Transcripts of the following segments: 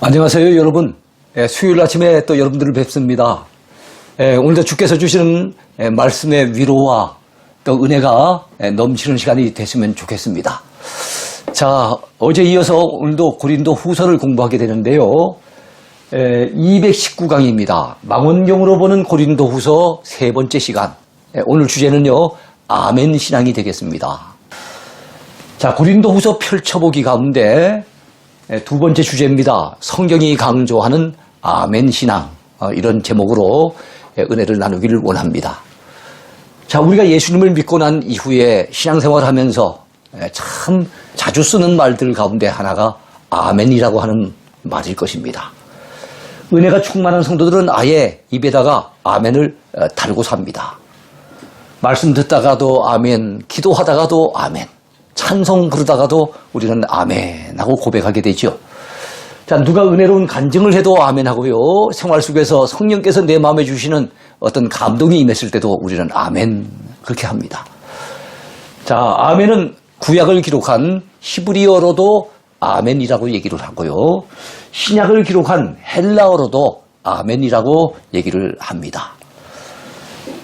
안녕하세요, 여러분. 수요일 아침에 또 여러분들을 뵙습니다. 오늘도 주께서 주시는 말씀의 위로와 또 은혜가 넘치는 시간이 됐으면 좋겠습니다. 자, 어제 이어서 오늘도 고린도 후서를 공부하게 되는데요. 219강입니다. 망원경으로 보는 고린도 후서 세 번째 시간. 오늘 주제는요, 아멘 신앙이 되겠습니다. 자, 고린도 후서 펼쳐보기 가운데 두 번째 주제입니다. 성경이 강조하는 아멘 신앙. 이런 제목으로 은혜를 나누기를 원합니다. 자, 우리가 예수님을 믿고 난 이후에 신앙생활을 하면서 참 자주 쓰는 말들 가운데 하나가 아멘이라고 하는 말일 것입니다. 은혜가 충만한 성도들은 아예 입에다가 아멘을 달고 삽니다. 말씀 듣다가도 아멘, 기도하다가도 아멘, 찬송 부르다가도 우리는 아멘 하고 고백하게 되죠. 자, 누가 은혜로운 간증을 해도 아멘 하고요. 생활 속에서 성령께서 내 마음에 주시는 어떤 감동이 임했을 때도 우리는 아멘 그렇게 합니다. 자, 아멘은 구약을 기록한 히브리어로도 아멘이라고 얘기를 하고요. 신약을 기록한 헬라어로도 아멘이라고 얘기를 합니다.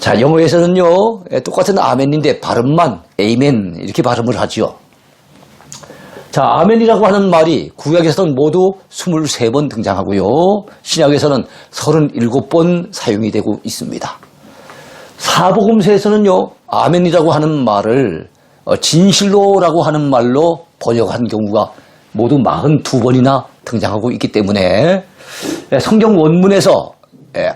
자, 영어에서는요, 똑같은 아멘인데 발음만 에이멘 이렇게 발음을 하죠. 자, 아멘이라고 하는 말이 구약에서는 모두 23번 등장하고요. 신약에서는 37번 사용이 되고 있습니다. 사복음서에서는요, 아멘이라고 하는 말을 진실로라고 하는 말로 번역한 경우가 모두 42번이나 등장하고 있기 때문에 성경 원문에서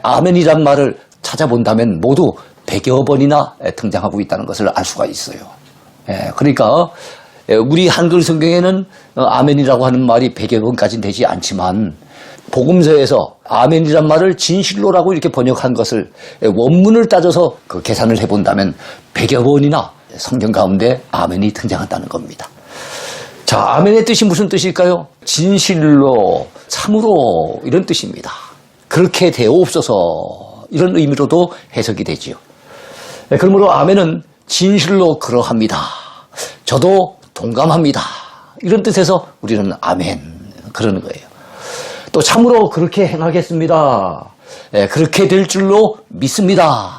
아멘이란 말을 찾아본다면 모두 100여 번이나 등장하고 있다는 것을 알 수가 있어요. 그러니까 우리 한글 성경에는 아멘이라고 하는 말이 100여 번까지는 되지 않지만 복음서에서 아멘이란 말을 진실로라고 이렇게 번역한 것을 원문을 따져서 그 계산을 해본다면 100여 번이나 성경 가운데 아멘이 등장한다는 겁니다. 자, 아멘의 뜻이 무슨 뜻일까요? 진실로, 참으로 이런 뜻입니다. 그렇게 되옵소서 이런 의미로도 해석이 되지요. 그러므로 아멘은 진실로 그러합니다. 저도 동감합니다. 이런 뜻에서 우리는 아멘 그러는 거예요. 또 참으로 그렇게 행하겠습니다. 그렇게 될 줄로 믿습니다.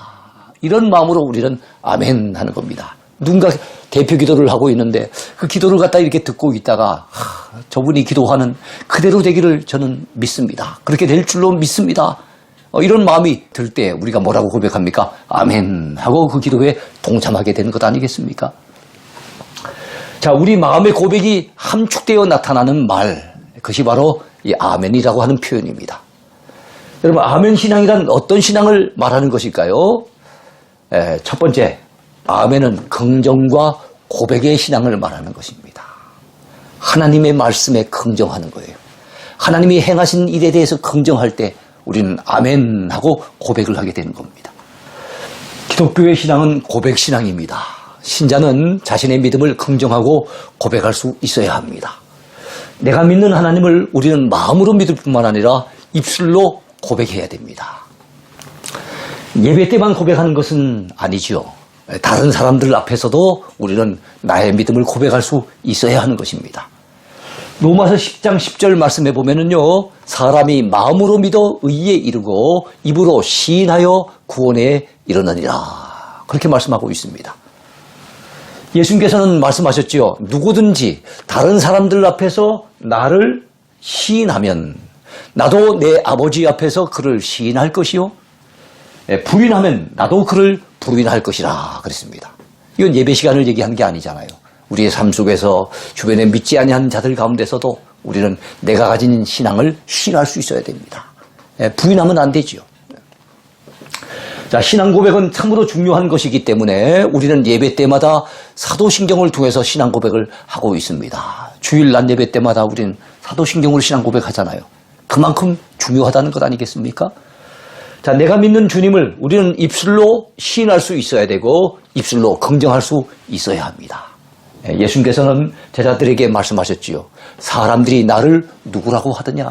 이런 마음으로 우리는 아멘 하는 겁니다. 누군가 대표 기도를 하고 있는데 그 기도를 갖다 이렇게 듣고 있다가 저분이 기도하는 그대로 되기를 저는 믿습니다. 그렇게 될 줄로 믿습니다. 이런 마음이 들 때 우리가 뭐라고 고백합니까? 아멘 하고 그 기도에 동참하게 되는 것 아니겠습니까? 자, 우리 마음의 고백이 함축되어 나타나는 말, 그것이 바로 이 아멘이라고 하는 표현입니다. 여러분, 아멘 신앙이란 어떤 신앙을 말하는 것일까요? 첫 번째, 아멘은 긍정과 고백의 신앙을 말하는 것입니다. 하나님의 말씀에 긍정하는 거예요. 하나님이 행하신 일에 대해서 긍정할 때 우리는 아멘 하고 고백을 하게 되는 겁니다. 기독교의 신앙은 고백 신앙입니다. 신자는 자신의 믿음을 긍정하고 고백할 수 있어야 합니다. 내가 믿는 하나님을 우리는 마음으로 믿을 뿐만 아니라 입술로 고백해야 됩니다. 예배 때만 고백하는 것은 아니죠. 다른 사람들 앞에서도 우리는 나의 믿음을 고백할 수 있어야 하는 것입니다. 로마서 10장 10절 말씀해 보면은요, 사람이 마음으로 믿어 의에 이르고 입으로 시인하여 구원에 이르느니라. 그렇게 말씀하고 있습니다. 예수님께서는 말씀하셨지요. 누구든지 다른 사람들 앞에서 나를 시인하면 나도 내 아버지 앞에서 그를 시인할 것이요. 부인하면 나도 그를 부인할 것이라 그랬습니다. 이건 예배 시간을 얘기하는 게 아니잖아요. 우리의 삶 속에서 주변에 믿지 아니하는 자들 가운데서도 우리는 내가 가진 신앙을 시인할 수 있어야 됩니다. 부인하면 안 되지요. 자, 신앙 고백은 참으로 중요한 것이기 때문에 우리는 예배 때마다 사도신경을 통해서 신앙 고백을 하고 있습니다. 주일 낮 예배 때마다 우리는 사도신경으로 신앙 고백하잖아요. 그만큼 중요하다는 것 아니겠습니까? 자, 내가 믿는 주님을 우리는 입술로 시인할 수 있어야 되고 입술로 긍정할 수 있어야 합니다. 예수님께서는 제자들에게 말씀하셨지요. 사람들이 나를 누구라고 하더냐.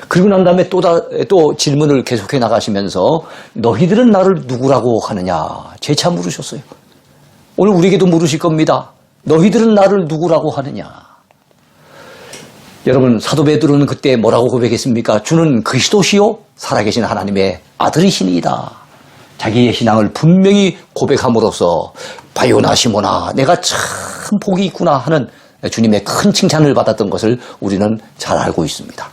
그리고 난 다음에 또 질문을 계속해 나가시면서 너희들은 나를 누구라고 하느냐 재차 물으셨어요. 오늘 우리에게도 물으실 겁니다. 너희들은 나를 누구라고 하느냐. 여러분, 사도 베드로는 그때 뭐라고 고백했습니까? 주는 그리스도시요 살아계신 하나님의 아들이시니이다. 자기의 신앙을 분명히 고백함으로써 바요나 시모나 내가 참 복이 있구나 하는 주님의 큰 칭찬을 받았던 것을 우리는 잘 알고 있습니다.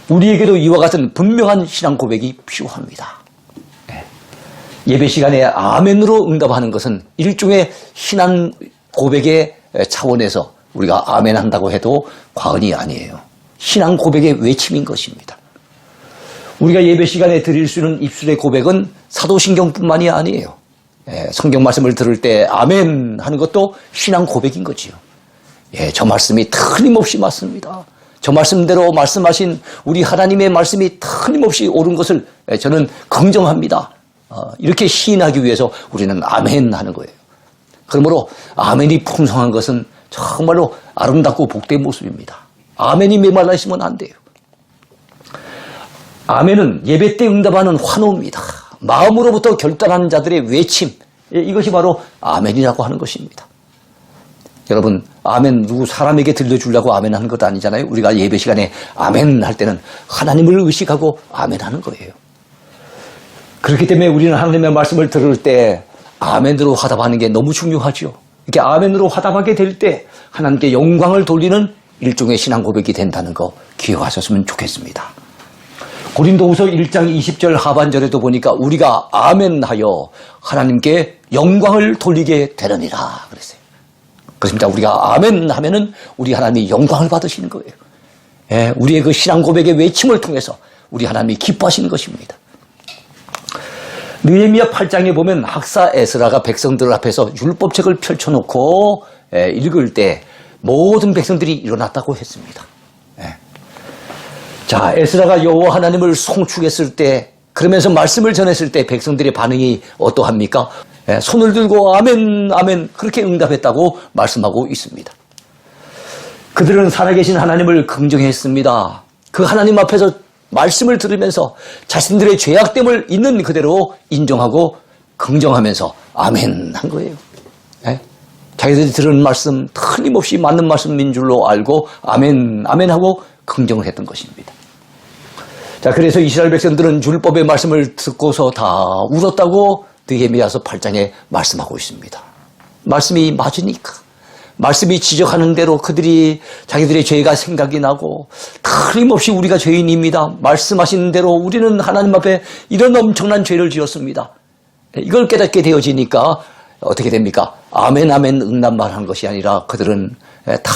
우리에게도 이와 같은 분명한 신앙 고백이 필요합니다. 예배 시간에 아멘으로 응답하는 것은 일종의 신앙 고백의 차원에서 우리가 아멘 한다고 해도 과언이 아니에요. 신앙 고백의 외침인 것입니다. 우리가 예배 시간에 드릴 수 있는 입술의 고백은 사도신경뿐만이 아니에요. 성경 말씀을 들을 때 아멘 하는 것도 신앙 고백인 거지요. 저 말씀이 틀림없이 맞습니다. 저 말씀대로 말씀하신 우리 하나님의 말씀이 틀림없이 옳은 것을 저는 긍정합니다. 이렇게 시인하기 위해서 우리는 아멘 하는 거예요. 그러므로 아멘이 풍성한 것은 정말로 아름답고 복된 모습입니다. 아멘이 메말라 있으면 안 돼요. 아멘은 예배 때 응답하는 환호입니다. 마음으로부터 결단하는 자들의 외침, 이것이 바로 아멘이라고 하는 것입니다. 여러분, 아멘 누구 사람에게 들려주려고 아멘 하는 것도 아니잖아요. 우리가 예배 시간에 아멘 할 때는 하나님을 의식하고 아멘 하는 거예요. 그렇기 때문에 우리는 하나님의 말씀을 들을 때 아멘으로 화답하는 게 너무 중요하죠. 이렇게 아멘으로 화답하게 될 때 하나님께 영광을 돌리는 일종의 신앙 고백이 된다는 거 기억하셨으면 좋겠습니다. 고린도후서 1장 20절 하반절에도 보니까 우리가 아멘하여 하나님께 영광을 돌리게 되느니라 그랬어요. 그렇습니다. 우리가 아멘 하면은 우리 하나님이 영광을 받으시는 거예요. 우리의 그 신앙 고백의 외침을 통해서 우리 하나님이 기뻐하시는 것입니다. 느헤미야 8장에 보면 학사 에스라가 백성들 앞에서 율법책을 펼쳐놓고 읽을 때 모든 백성들이 일어났다고 했습니다. 자, 에스라가 여호와 하나님을 송축했을 때, 그러면서 말씀을 전했을 때 백성들의 반응이 어떠합니까? 손을 들고 아멘 아멘 그렇게 응답했다고 말씀하고 있습니다. 그들은 살아계신 하나님을 긍정했습니다. 그 하나님 앞에서 말씀을 들으면서 자신들의 죄악됨을 있는 그대로 인정하고 긍정하면서 아멘 한 거예요. 자기들이 들은 말씀 틀림없이 맞는 말씀인 줄로 알고 아멘 아멘 하고 긍정을 했던 것입니다. 자, 그래서 이스라엘 백성들은 율법의 말씀을 듣고서 다 울었다고 느헤미야서 8장에 말씀하고 있습니다. 말씀이 맞으니까, 말씀이 지적하는 대로 그들이 자기들의 죄가 생각이 나고 틀림없이 우리가 죄인입니다. 말씀하신 대로 우리는 하나님 앞에 이런 엄청난 죄를 지었습니다. 이걸 깨닫게 되어지니까 어떻게 됩니까? 아멘 아멘 응답만 한 것이 아니라 그들은 다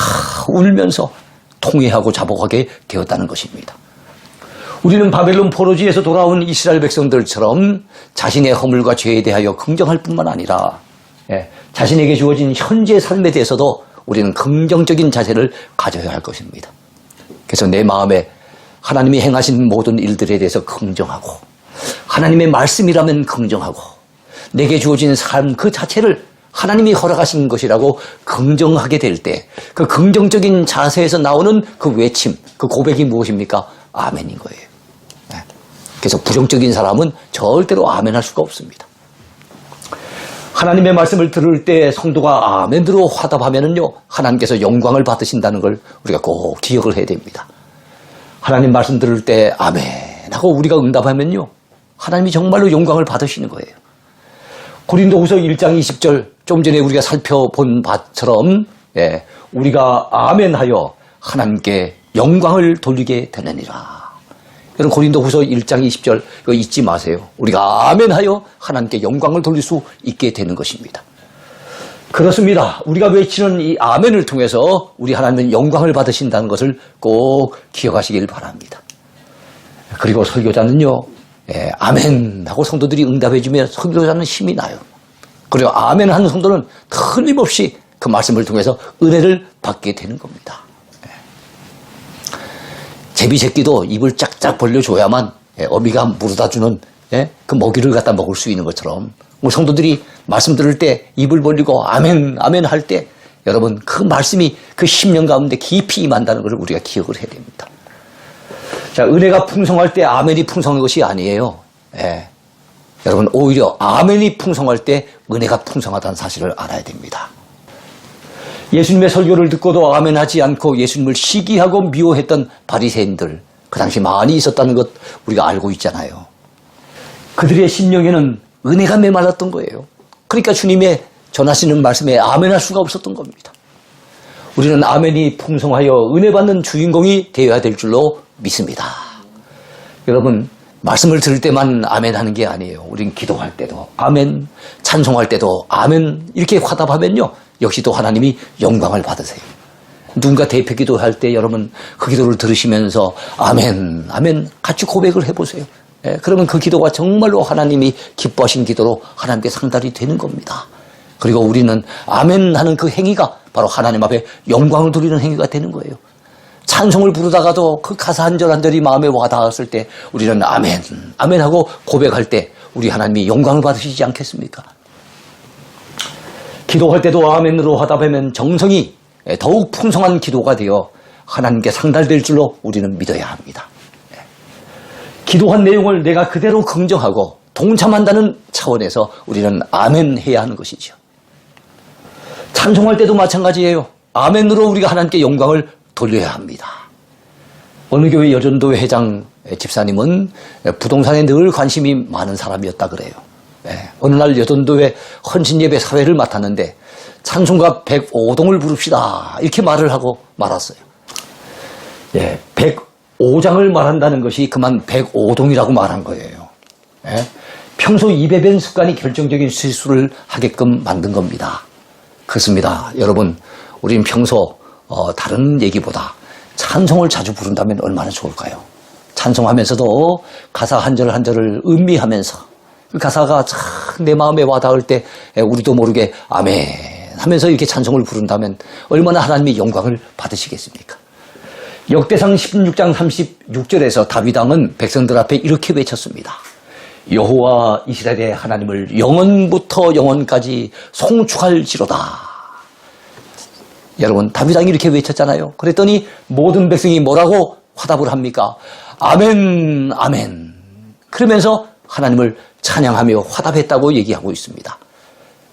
울면서 통회하고 자복하게 되었다는 것입니다. 우리는 바벨론 포로지에서 돌아온 이스라엘 백성들처럼 자신의 허물과 죄에 대하여 긍정할 뿐만 아니라 자신에게 주어진 현재 삶에 대해서도 우리는 긍정적인 자세를 가져야 할 것입니다. 그래서 내 마음에 하나님이 행하신 모든 일들에 대해서 긍정하고 하나님의 말씀이라면 긍정하고 내게 주어진 삶 그 자체를 하나님이 허락하신 것이라고 긍정하게 될 때 그 긍정적인 자세에서 나오는 그 외침, 그 고백이 무엇입니까? 아멘인 거예요. 그래서 부정적인 사람은 절대로 아멘할 수가 없습니다. 하나님의 말씀을 들을 때 성도가 아멘으로 화답하면은요, 하나님께서 영광을 받으신다는 걸 우리가 꼭 기억을 해야 됩니다. 하나님 말씀 들을 때 아멘 하고 우리가 응답하면요, 하나님이 정말로 영광을 받으시는 거예요. 고린도후서 1장 20절 좀 전에 우리가 살펴본 바처럼 우리가 아멘하여 하나님께 영광을 돌리게 되느니라. 여러분 고린도후서 1장 20절 이거 잊지 마세요. 우리가 아멘하여 하나님께 영광을 돌릴 수 있게 되는 것입니다. 그렇습니다. 우리가 외치는 이 아멘을 통해서 우리 하나님은 영광을 받으신다는 것을 꼭 기억하시길 바랍니다. 그리고 설교자는요, 아멘 하고 성도들이 응답해주면 설교자는 힘이 나요. 그리고 아멘 하는 성도는 틀림없이 그 말씀을 통해서 은혜를 받게 되는 겁니다. 제비 새끼도 입을 짝짝 벌려줘야만 어미가 물어다주는 그 먹이를 갖다 먹을 수 있는 것처럼 우리 성도들이 말씀 들을 때 입을 벌리고 아멘 아멘 할 때 여러분 그 말씀이 그 심령 가운데 깊이 임한다는 것을 우리가 기억을 해야 됩니다. 자, 은혜가 풍성할 때 아멘이 풍성한 것이 아니에요. 여러분 오히려 아멘이 풍성할 때 은혜가 풍성하다는 사실을 알아야 됩니다. 예수님의 설교를 듣고도 아멘하지 않고 예수님을 시기하고 미워했던 바리새인들, 그 당시 많이 있었다는 것 우리가 알고 있잖아요. 그들의 심령에는 은혜가 메말랐던 거예요. 그러니까 주님의 전하시는 말씀에 아멘할 수가 없었던 겁니다. 우리는 아멘이 풍성하여 은혜 받는 주인공이 되어야 될 줄로 믿습니다. 여러분, 말씀을 들을 때만 아멘 하는 게 아니에요. 우린 기도할 때도 아멘, 찬송할 때도 아멘 이렇게 화답하면요, 역시 또 하나님이 영광을 받으세요. 누군가 대표 기도할 때 여러분 그 기도를 들으시면서 아멘, 아멘 같이 고백을 해보세요. 예, 그러면 그 기도가 정말로 하나님이 기뻐하신 기도로 하나님께 상달이 되는 겁니다. 그리고 우리는 아멘 하는 그 행위가 바로 하나님 앞에 영광을 돌리는 행위가 되는 거예요. 찬송을 부르다가도 그 가사 한 절 한 절이 마음에 와닿았을 때 우리는 아멘, 아멘 하고 고백할 때 우리 하나님이 영광을 받으시지 않겠습니까? 기도할 때도 아멘으로 화답하면 정성이 더욱 풍성한 기도가 되어 하나님께 상달될 줄로 우리는 믿어야 합니다. 기도한 내용을 내가 그대로 긍정하고 동참한다는 차원에서 우리는 아멘 해야 하는 것이죠. 찬송할 때도 마찬가지예요. 아멘으로 우리가 하나님께 영광을 돌려야 합니다. 어느 교회 여전도회 회장 집사님은 부동산에 늘 관심이 많은 사람이었다 그래요. 어느 날 여전도회 헌신예배 사회를 맡았는데 찬송가 105동을 부릅시다 이렇게 말을 하고 말았어요. 105장을 말한다는 것이 그만 105동이라고 말한 거예요. 평소 입에 밴 습관이 결정적인 실수를 하게끔 만든 겁니다. 그렇습니다. 여러분, 우린 평소 다른 얘기보다 찬송을 자주 부른다면 얼마나 좋을까요? 찬송하면서도 가사 한 절 한 절을 음미하면서 그 가사가 참 내 마음에 와닿을 때 우리도 모르게 아멘 하면서 이렇게 찬송을 부른다면 얼마나 하나님의 영광을 받으시겠습니까? 역대상 16장 36절에서 다윗 왕은 백성들 앞에 이렇게 외쳤습니다. 여호와 이스라엘의 하나님을 영원부터 영원까지 송축할지로다. 여러분, 다윗 왕이 이렇게 외쳤잖아요. 그랬더니 모든 백성이 뭐라고 화답을 합니까? 아멘, 아멘. 그러면서 하나님을 찬양하며 화답했다고 얘기하고 있습니다.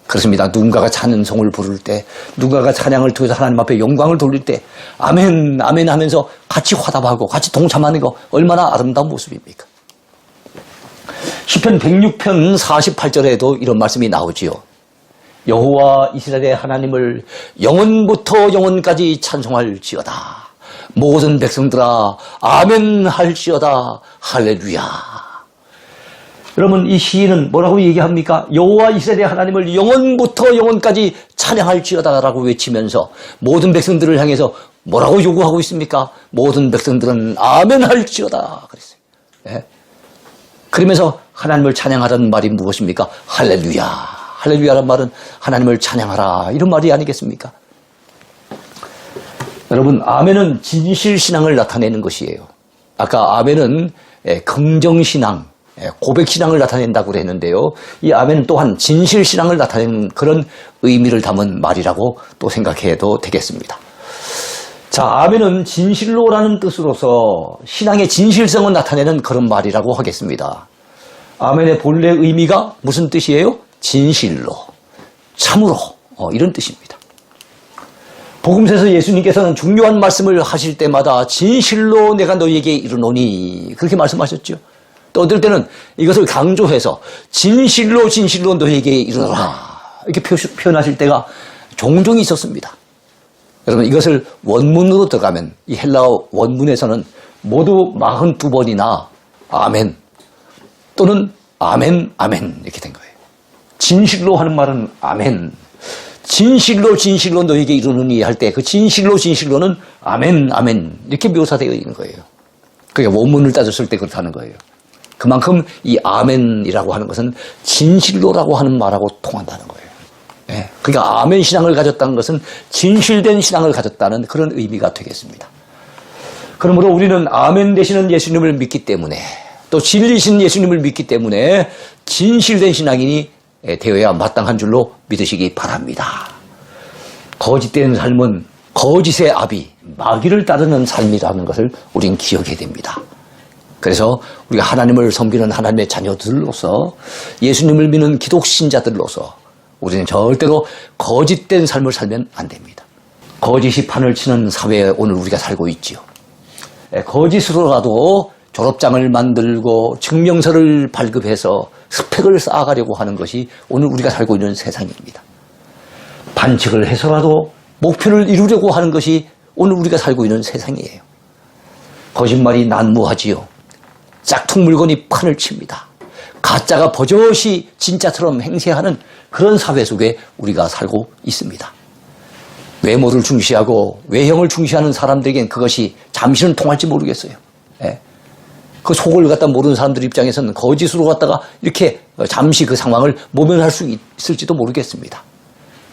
그렇습니다. 누군가가 찬송을 부를 때, 누군가가 찬양을 통해서 하나님 앞에 영광을 돌릴 때 아멘, 아멘 하면서 같이 화답하고 같이 동참하는 거 얼마나 아름다운 모습입니까? 시편 106편 48절에도 이런 말씀이 나오지요. 여호와 이스라엘의 하나님을 영원부터 영원까지 찬송할지어다. 모든 백성들아 아멘 할지어다. 할렐루야. 여러분, 이 시인은 뭐라고 얘기합니까? 여호와 이스라엘의 하나님을 영원부터 영원까지 찬양할지어다라고 외치면서 모든 백성들을 향해서 뭐라고 요구하고 있습니까? 모든 백성들은 아멘 할지어다 그랬어요. 그러면서 하나님을 찬양하라는 말이 무엇입니까? 할렐루야. 할렐루야라는 말은 하나님을 찬양하라 이런 말이 아니겠습니까? 여러분, 아멘은 진실신앙을 나타내는 것이에요. 아까 아멘은 긍정신앙, 고백신앙을 나타낸다고 그랬는데요. 이 아멘은 또한 진실신앙을 나타내는 그런 의미를 담은 말이라고 또 생각해도 되겠습니다. 자, 아멘은 진실로라는 뜻으로서 신앙의 진실성을 나타내는 그런 말이라고 하겠습니다. 아멘의 본래 의미가 무슨 뜻이에요? 진실로, 참으로 이런 뜻입니다. 복음서에서 예수님께서는 중요한 말씀을 하실 때마다 진실로 내가 너희에게 이르노니 그렇게 말씀하셨죠. 또 어떨 때는 이것을 강조해서 진실로 진실로 너희에게 이르노라 이렇게 표현하실 때가 종종 있었습니다. 여러분, 이것을 원문으로 들어가면 이 헬라어 원문에서는 모두 42번이나 아멘 또는 아멘 아멘 이렇게 된 거예요. 진실로 하는 말은 아멘, 진실로 진실로 너에게 이르느니 할 때 그 진실로 진실로는 아멘 아멘 이렇게 묘사되어 있는 거예요. 그게 원문을 따졌을 때 그렇다는 거예요. 그만큼 이 아멘이라고 하는 것은 진실로라고 하는 말하고 통한다는 거예요. 그러니까 아멘 신앙을 가졌다는 것은 진실된 신앙을 가졌다는 그런 의미가 되겠습니다. 그러므로 우리는 아멘 되시는 예수님을 믿기 때문에 또 진리신 예수님을 믿기 때문에 진실된 신앙인이 되어야 마땅한 줄로 믿으시기 바랍니다. 거짓된 삶은 거짓의 아비, 마귀를 따르는 삶이라는 것을 우린 기억해야 됩니다. 그래서 우리가 하나님을 섬기는 하나님의 자녀들로서 예수님을 믿는 기독 신자들로서 우리는 절대로 거짓된 삶을 살면 안 됩니다. 거짓이 판을 치는 사회에 오늘 우리가 살고 있지요. 거짓으로라도 졸업장을 만들고 증명서를 발급해서 스펙을 쌓아가려고 하는 것이 오늘 우리가 살고 있는 세상입니다. 반칙을 해서라도 목표를 이루려고 하는 것이 오늘 우리가 살고 있는 세상이에요. 거짓말이 난무하지요. 짝퉁 물건이 판을 칩니다. 가짜가 버젓이 진짜처럼 행세하는 그런 사회 속에 우리가 살고 있습니다. 외모를 중시하고 외형을 중시하는 사람들에겐 그것이 잠시는 통할지 모르겠어요. 예. 그 속을 갖다 모르는 사람들 입장에서는 거짓으로 갖다가 이렇게 잠시 그 상황을 모면할 수 있을지도 모르겠습니다.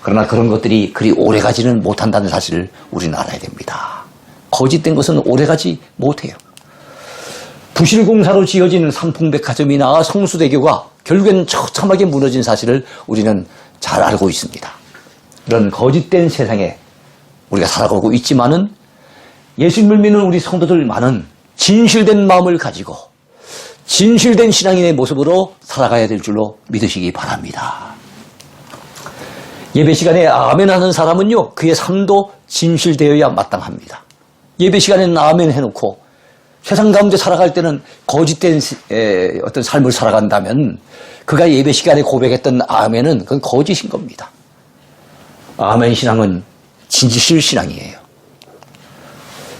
그러나 그런 것들이 그리 오래가지는 못한다는 사실을 우리는 알아야 됩니다. 거짓된 것은 오래가지 못해요. 부실공사로 지어진 삼풍백화점이나 성수대교가 결국엔 처참하게 무너진 사실을 우리는 잘 알고 있습니다. 이런 거짓된 세상에 우리가 살아가고 있지만은 예수님을 믿는 우리 성도들만은 진실된 마음을 가지고 진실된 신앙인의 모습으로 살아가야 될 줄로 믿으시기 바랍니다. 예배 시간에 아멘 하는 사람은요, 그의 삶도 진실되어야 마땅합니다. 예배 시간에는 아멘 해놓고 세상 가운데 살아갈 때는 거짓된 어떤 삶을 살아간다면 그가 예배 시간에 고백했던 아멘은 그건 거짓인 겁니다. 아멘 신앙은 진실 신앙이에요.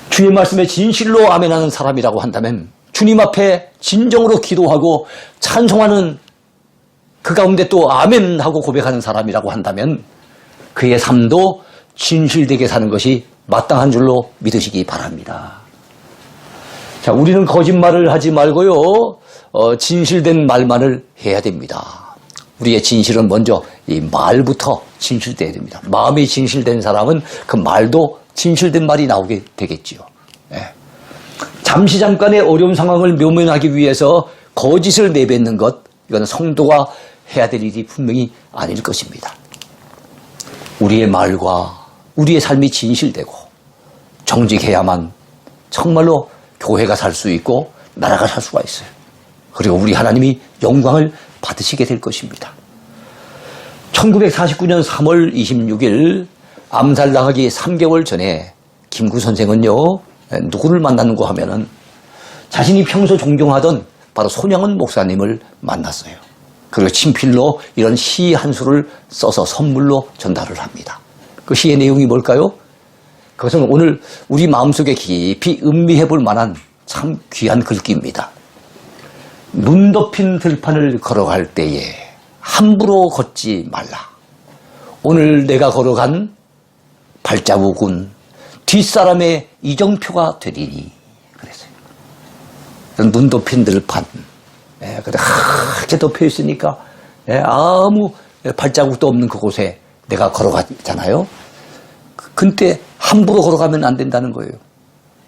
주님 말씀에 진실로 아멘하는 사람이라고 한다면 주님 앞에 진정으로 기도하고 찬송하는 그 가운데 또 아멘하고 고백하는 사람이라고 한다면 그의 삶도 진실되게 사는 것이 마땅한 줄로 믿으시기 바랍니다. 자, 우리는 거짓말을 하지 말고요, 진실된 말만을 해야 됩니다. 우리의 진실은 먼저 이 말부터 진실돼야 됩니다. 마음이 진실된 사람은 그 말도 진실된 말이 나오게 되겠지요. 예. 잠시 잠깐의 어려운 상황을 묘면하기 위해서 거짓을 내뱉는 것, 이건 성도가 해야 될 일이 분명히 아닐 것입니다. 우리의 말과 우리의 삶이 진실되고 정직해야만 정말로 교회가 살 수 있고 나라가 살 수가 있어요. 그리고 우리 하나님이 영광을 받으시게 될 것입니다. 1949년 3월 26일 암살당하기 3개월 전에 김구 선생은요, 누구를 만났는가 하면은 자신이 평소 존경하던 바로 손양은 목사님을 만났어요. 그리고 친필로 이런 시 한 수를 써서 선물로 전달을 합니다. 그 시의 내용이 뭘까요? 그것은 오늘 우리 마음속에 깊이 음미해 볼 만한 참 귀한 글귀입니다. 눈 덮인 들판을 걸어갈 때에 함부로 걷지 말라. 오늘 내가 걸어간 발자국은 뒷사람의 이정표가 되리니. 그랬어요. 눈 덮인 들판. 근데 하얗게 덮여 있으니까 아무 발자국도 없는 그곳에 내가 걸어갔잖아요. 근데 함부로 걸어가면 안 된다는 거예요.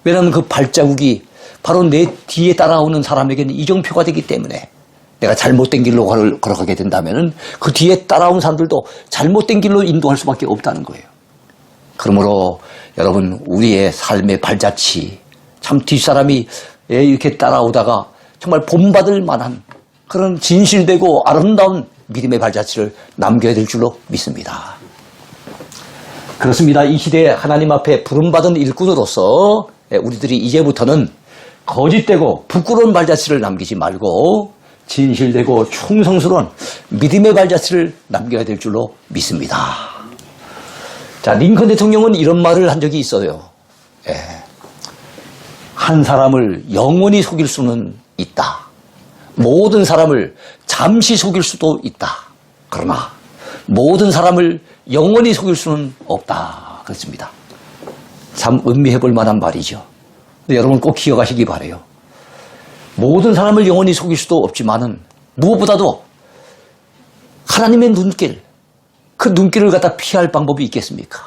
왜냐하면 그 발자국이 바로 내 뒤에 따라오는 사람에게는 이정표가 되기 때문에 내가 잘못된 길로 걸어가게 된다면 그 뒤에 따라온 사람들도 잘못된 길로 인도할 수밖에 없다는 거예요. 그러므로 여러분, 우리의 삶의 발자취, 참 뒷사람이 이렇게 따라오다가 정말 본받을 만한 그런 진실되고 아름다운 믿음의 발자취를 남겨야 될 줄로 믿습니다. 그렇습니다. 이 시대에 하나님 앞에 부름받은 일꾼으로서 우리들이 이제부터는 거짓되고 부끄러운 발자취를 남기지 말고 진실되고 충성스러운 믿음의 발자취를 남겨야 될 줄로 믿습니다. 자, 링컨 대통령은 이런 말을 한 적이 있어요. 한 사람을 영원히 속일 수는 있다. 모든 사람을 잠시 속일 수도 있다. 그러나 모든 사람을 영원히 속일 수는 없다. 그렇습니다. 참 음미해 볼 만한 말이죠. 여러분 꼭 기억하시기 바라요. 모든 사람을 영원히 속일 수도 없지만은 무엇보다도 하나님의 눈길, 그 눈길을 갖다 피할 방법이 있겠습니까?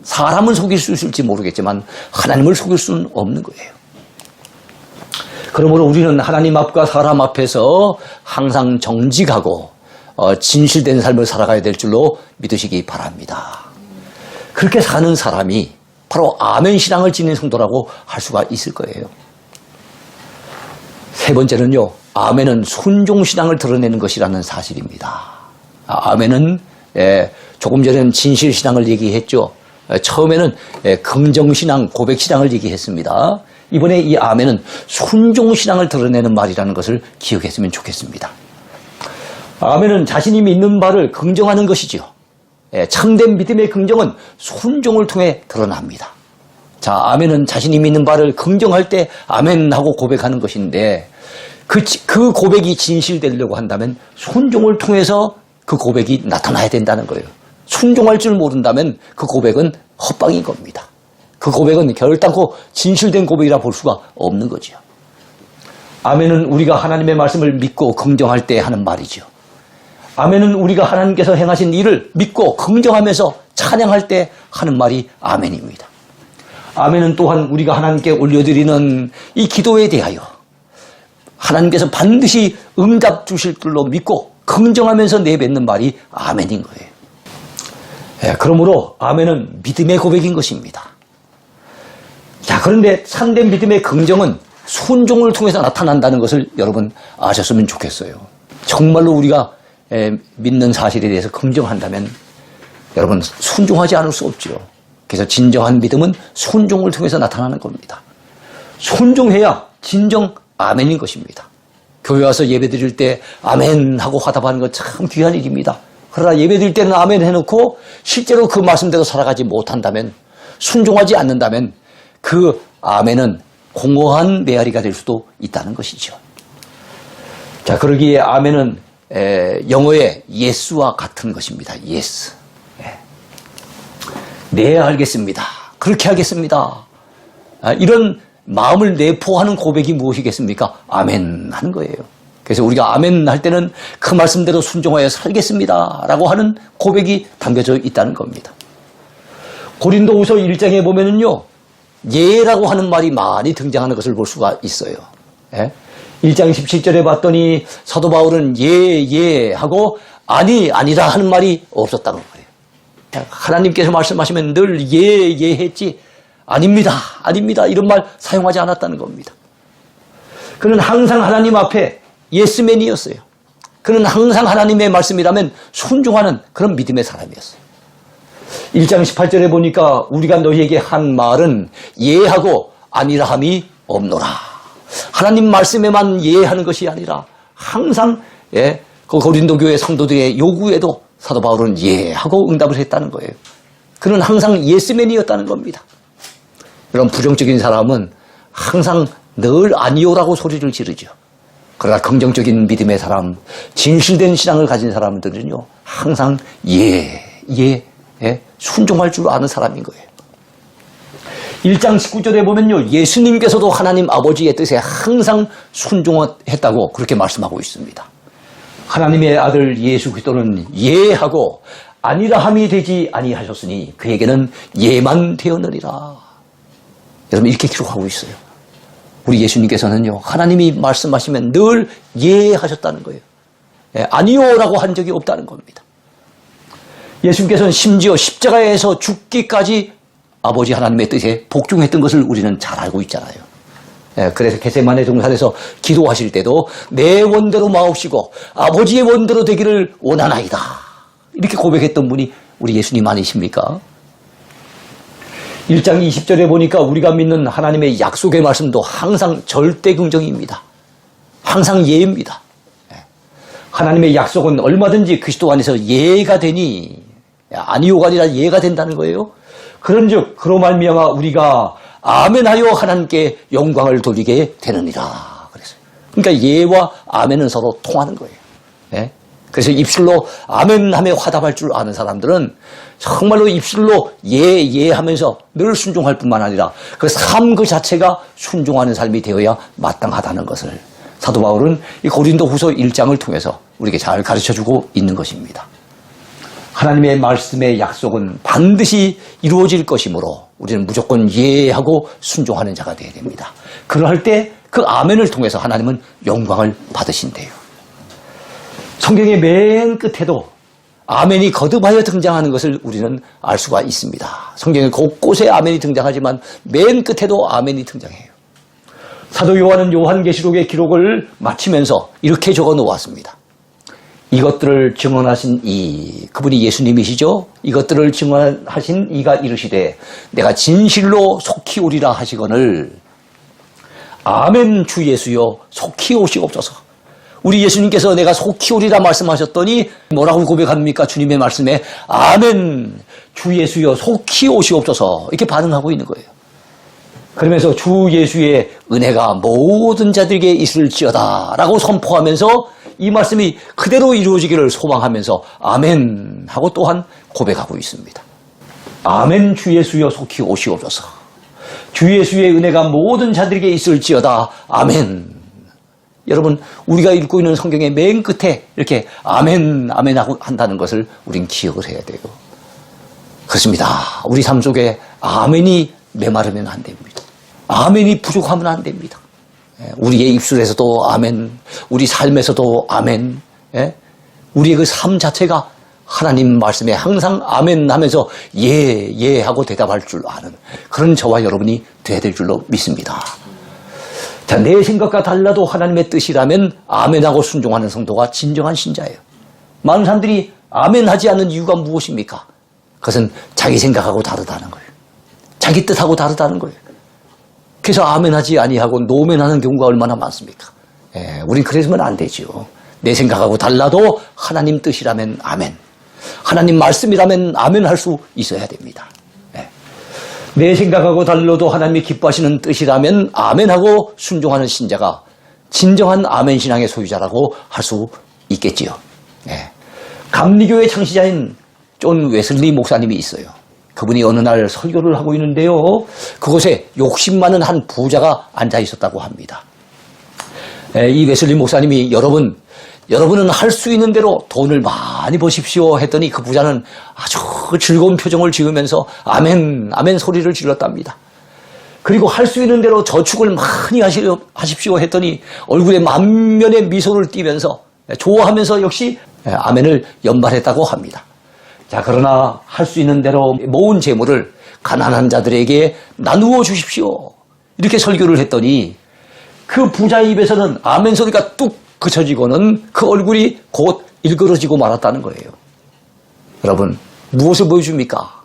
사람은 속일 수 있을지 모르겠지만 하나님을 속일 수는 없는 거예요. 그러므로 우리는 하나님 앞과 사람 앞에서 항상 정직하고 진실된 삶을 살아가야 될 줄로 믿으시기 바랍니다. 그렇게 사는 사람이 바로 아멘 신앙을 지닌 성도라고 할 수가 있을 거예요. 세 번째는요, 아멘은 순종 신앙을 드러내는 것이라는 사실입니다. 아멘은 조금 전에는 진실 신앙을 얘기했죠. 처음에는 긍정신앙, 고백신앙을 얘기했습니다. 이번에 이 아멘은 순종신앙을 드러내는 말이라는 것을 기억했으면 좋겠습니다. 아멘은 자신이 믿는 바를 긍정하는 것이지요. 참된 믿음의 긍정은 순종을 통해 드러납니다. 자, 아멘은 자신이 믿는 바를 긍정할 때 아멘하고 고백하는 것인데 그 고백이 진실되려고 한다면 순종을 통해서 그 고백이 나타나야 된다는 거예요. 순종할 줄 모른다면 그 고백은 헛방인 겁니다. 그 고백은 결단코 진실된 고백이라 볼 수가 없는 거죠. 아멘은 우리가 하나님의 말씀을 믿고 긍정할 때 하는 말이죠. 아멘은 우리가 하나님께서 행하신 일을 믿고 긍정하면서 찬양할 때 하는 말이 아멘입니다. 아멘은 또한 우리가 하나님께 올려드리는 이 기도에 대하여 하나님께서 반드시 응답 주실 줄로 믿고 긍정하면서 내뱉는 말이 아멘인 거예요. 그러므로 아멘은 믿음의 고백인 것입니다. 자, 그런데 참된 믿음의 긍정은 순종을 통해서 나타난다는 것을 여러분 아셨으면 좋겠어요. 정말로 우리가 믿는 사실에 대해서 긍정한다면 여러분 순종하지 않을 수 없죠. 그래서 진정한 믿음은 순종을 통해서 나타나는 겁니다. 순종해야 진정 아멘인 것입니다. 교회 와서 예배 드릴 때 아멘 하고 화답하는 건 참 귀한 일입니다. 그러나 예배 드릴 때는 아멘 해놓고 실제로 그 말씀대로 살아가지 못한다면, 순종하지 않는다면 그 아멘은 공허한 메아리가 될 수도 있다는 것이죠. 자, 그러기에 아멘은 영어의 yes와 같은 것입니다. yes. 네, 알겠습니다. 그렇게 하겠습니다. 이런 마음을 내포하는 고백이 무엇이겠습니까? 아멘 하는 거예요. 그래서 우리가 아멘 할 때는 그 말씀대로 순종하여 살겠습니다 라고 하는 고백이 담겨져 있다는 겁니다. 고린도후서 1장에 보면은요, 예라고 하는 말이 많이 등장하는 것을 볼 수가 있어요. 1장 17절에 봤더니 사도 바울은 예 하고 아니다 하는 말이 없었다는 거예요. 하나님께서 말씀하시면 늘 예 했지 아닙니다 이런 말 사용하지 않았다는 겁니다. 그는 항상 하나님 앞에 예스맨이었어요. 그는 항상 하나님의 말씀이라면 순종하는 그런 믿음의 사람이었어요. 1장 18절에 보니까 우리가 너희에게 한 말은 예하고 아니라 함이 없노라. 하나님 말씀에만 예하는 것이 아니라 항상 그 고린도 교회 성도들의 요구에도 사도 바울은 예하고 응답을 했다는 거예요. 그는 항상 예스맨이었다는 겁니다. 이런 부정적인 사람은 항상 늘 아니오라고 소리를 지르죠. 그러나 긍정적인 믿음의 사람, 진실된 신앙을 가진 사람들은요, 항상 순종할 줄 아는 사람인 거예요. 1장 19절에 보면요, 예수님께서도 하나님 아버지의 뜻에 항상 순종했다고 그렇게 말씀하고 있습니다. 하나님의 아들 예수 그리스도는 예하고 아니라 함이 되지 아니하셨으니 그에게는 예만 되었느니라. 여러분 이렇게 기록하고 있어요. 우리 예수님께서는요, 하나님이 말씀하시면 늘 예하셨다는 거예요. 아니요라고 한 적이 없다는 겁니다. 예수님께서는 심지어 십자가에서 죽기까지 아버지 하나님의 뜻에 복종했던 것을 우리는 잘 알고 있잖아요. 그래서 겟세마네 동산에서 기도하실 때도 내 원대로 마옵시고 아버지의 원대로 되기를 원하나이다. 이렇게 고백했던 분이 우리 예수님 아니십니까? 1장 20절에 보니까 우리가 믿는 하나님의 약속의 말씀도 항상 절대 긍정입니다. 항상 예입니다. 하나님의 약속은 얼마든지 그리스도 안에서 예가 되니, 아니요가 아니라 예가 된다는 거예요. 그런즉 그로 말미암아 우리가 아멘하여 하나님께 영광을 돌리게 되느니라. 그래서 그러니까 예와 아멘은 서로 통하는 거예요. 그래서 입술로 아멘하며 화답할 줄 아는 사람들은 정말로 입술로 예 하면서 늘 순종할 뿐만 아니라 그 삶 그 자체가 순종하는 삶이 되어야 마땅하다는 것을 사도 바울은 이 고린도후서 1장을 통해서 우리에게 잘 가르쳐주고 있는 것입니다. 하나님의 말씀의 약속은 반드시 이루어질 것이므로 우리는 무조건 예하고 순종하는 자가 되어야 됩니다. 그럴 때 그 아멘을 통해서 하나님은 영광을 받으신대요. 성경의 맨 끝에도 아멘이 거듭하여 등장하는 것을 우리는 알 수가 있습니다. 성경의 곳곳에 아멘이 등장하지만 맨 끝에도 아멘이 등장해요. 사도 요한은 요한계시록의 기록을 마치면서 이렇게 적어 놓았습니다. 이것들을 증언하신 그분이 예수님이시죠. 이것들을 증언하신 이가 이르시되 내가 진실로 속히 오리라 하시거늘 아멘 주 예수여 속히 오시옵소서. 우리 예수님께서 내가 속히 오리라 말씀하셨더니 뭐라고 고백합니까? 주님의 말씀에 아멘 주 예수여 속히 오시옵소서 이렇게 반응하고 있는 거예요. 그러면서 주 예수의 은혜가 모든 자들에게 있을지어다 라고 선포하면서 이 말씀이 그대로 이루어지기를 소망하면서 아멘 하고 또한 고백하고 있습니다. 아멘 주 예수여 속히 오시옵소서. 주 예수의 은혜가 모든 자들에게 있을지어다. 아멘. 여러분 우리가 읽고 있는 성경의 맨 끝에 이렇게 아멘 아멘 하고 한다는 것을 우린 기억을 해야 돼요. 그렇습니다. 우리 삶 속에 아멘이 메마르면 안 됩니다. 아멘이 부족하면 안 됩니다. 우리의 입술에서도 아멘, 우리 삶에서도 아멘, 우리의 그 삶 자체가 하나님 말씀에 항상 아멘 하면서 예 하고 대답할 줄 아는 그런 저와 여러분이 돼야 될 줄로 믿습니다. 자, 내 생각과 달라도 하나님의 뜻이라면 아멘하고 순종하는 성도가 진정한 신자예요. 많은 사람들이 아멘하지 않는 이유가 무엇입니까? 그것은 자기 생각하고 다르다는 거예요. 자기 뜻하고 다르다는 거예요. 그래서 아멘하지 아니하고 노멘하는 경우가 얼마나 많습니까? 우린 그래서는 안 되죠. 내 생각하고 달라도 하나님 뜻이라면 아멘. 하나님 말씀이라면 아멘 할 수 있어야 됩니다. 내 생각하고 달라도 하나님이 기뻐하시는 뜻이라면 아멘하고 순종하는 신자가 진정한 아멘 신앙의 소유자라고 할 수 있겠지요. 감리교의 창시자인 존 웨슬리 목사님이 있어요. 그분이 어느 날 설교를 하고 있는데요. 그곳에 욕심 많은 한 부자가 앉아 있었다고 합니다. 이 웨슬리 목사님이 여러분은 할 수 있는 대로 돈을 많이 버십시오 했더니 그 부자는 아주 즐거운 표정을 지으면서 아멘, 아멘 소리를 질렀답니다. 그리고 할 수 있는 대로 저축을 많이 하십시오 했더니 얼굴에 만면의 미소를 띠면서 좋아하면서 역시 아멘을 연발했다고 합니다. 자, 그러나 할 수 있는 대로 모은 재물을 가난한 자들에게 나누어 주십시오. 이렇게 설교를 했더니 그 부자의 입에서는 아멘 소리가 뚝 그쳐지고는 그 얼굴이 곧 일그러지고 말았다는 거예요. 여러분, 무엇을 보여줍니까?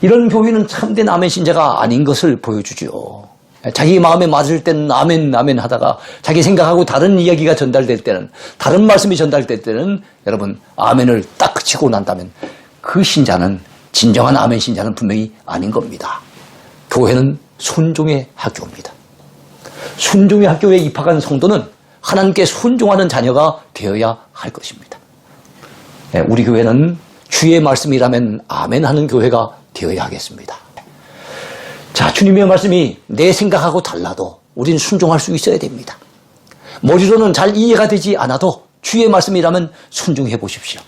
이런 교회는 참된 아멘 신자가 아닌 것을 보여주죠. 자기 마음에 맞을 때는 아멘, 아멘 하다가 자기 생각하고 다른 이야기가 전달될 때는, 다른 말씀이 전달될 때는 여러분, 아멘을 딱 그치고 난다면 그 신자는, 진정한 아멘 신자는 분명히 아닌 겁니다. 교회는 순종의 학교입니다. 순종의 학교에 입학한 성도는 하나님께 순종하는 자녀가 되어야 할 것입니다. 우리 교회는 주의 말씀이라면 아멘 하는 교회가 되어야 하겠습니다. 자, 주님의 말씀이 내 생각하고 달라도 우리는 순종할 수 있어야 됩니다. 머리로는 잘 이해가 되지 않아도 주의 말씀이라면 순종해 보십시오.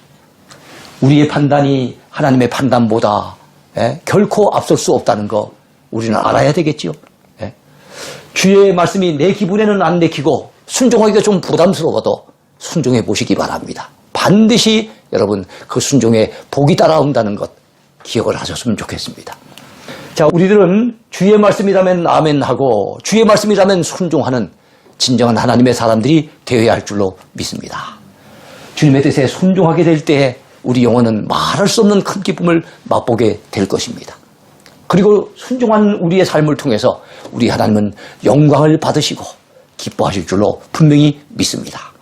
우리의 판단이 하나님의 판단보다 결코 앞설 수 없다는 거 우리는 알아야 되겠죠. 주의 말씀이 내 기분에는 안 내키고 순종하기가 좀 부담스러워도 순종해 보시기 바랍니다. 반드시 여러분 그 순종에 복이 따라온다는 것 기억을 하셨으면 좋겠습니다. 자, 우리들은 주의 말씀이라면 아멘하고 주의 말씀이라면 순종하는 진정한 하나님의 사람들이 되어야 할 줄로 믿습니다. 주님의 뜻에 순종하게 될 때 우리 영혼은 말할 수 없는 큰 기쁨을 맛보게 될 것입니다. 그리고 순종한 우리의 삶을 통해서 우리 하나님은 영광을 받으시고 기뻐하실 줄로 분명히 믿습니다.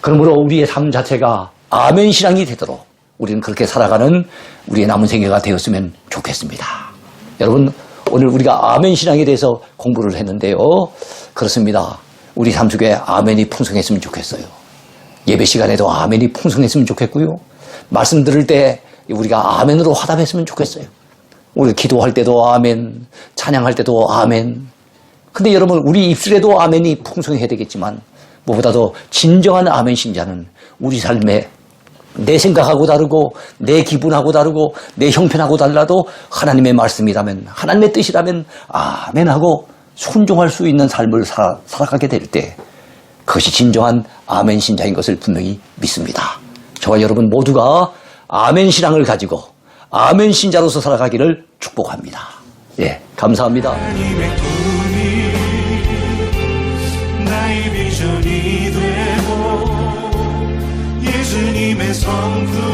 그러므로 우리의 삶 자체가 아멘 신앙이 되도록 우리는 그렇게 살아가는 우리의 남은 생애가 되었으면 좋겠습니다. 여러분, 오늘 우리가 아멘 신앙에 대해서 공부를 했는데요. 그렇습니다. 우리 삶 속에 아멘이 풍성했으면 좋겠어요. 예배 시간에도 아멘이 풍성했으면 좋겠고요. 말씀 들을 때 우리가 아멘으로 화답했으면 좋겠어요. 우리 기도할 때도 아멘, 찬양할 때도 아멘. 근데 여러분, 우리 입술에도 아멘이 풍성해야 되겠지만 무엇보다도 진정한 아멘 신자는 우리 삶에 내 생각하고 다르고 내 기분하고 다르고 내 형편하고 달라도 하나님의 말씀이라면, 하나님의 뜻이라면 아멘하고 순종할 수 있는 삶을 살아가게 될 때 그것이 진정한 아멘 신자인 것을 분명히 믿습니다. 저와 여러분 모두가 아멘 신앙을 가지고 아멘 신자로서 살아가기를 축복합니다. 예, 감사합니다. 나의 비전이 되고 성수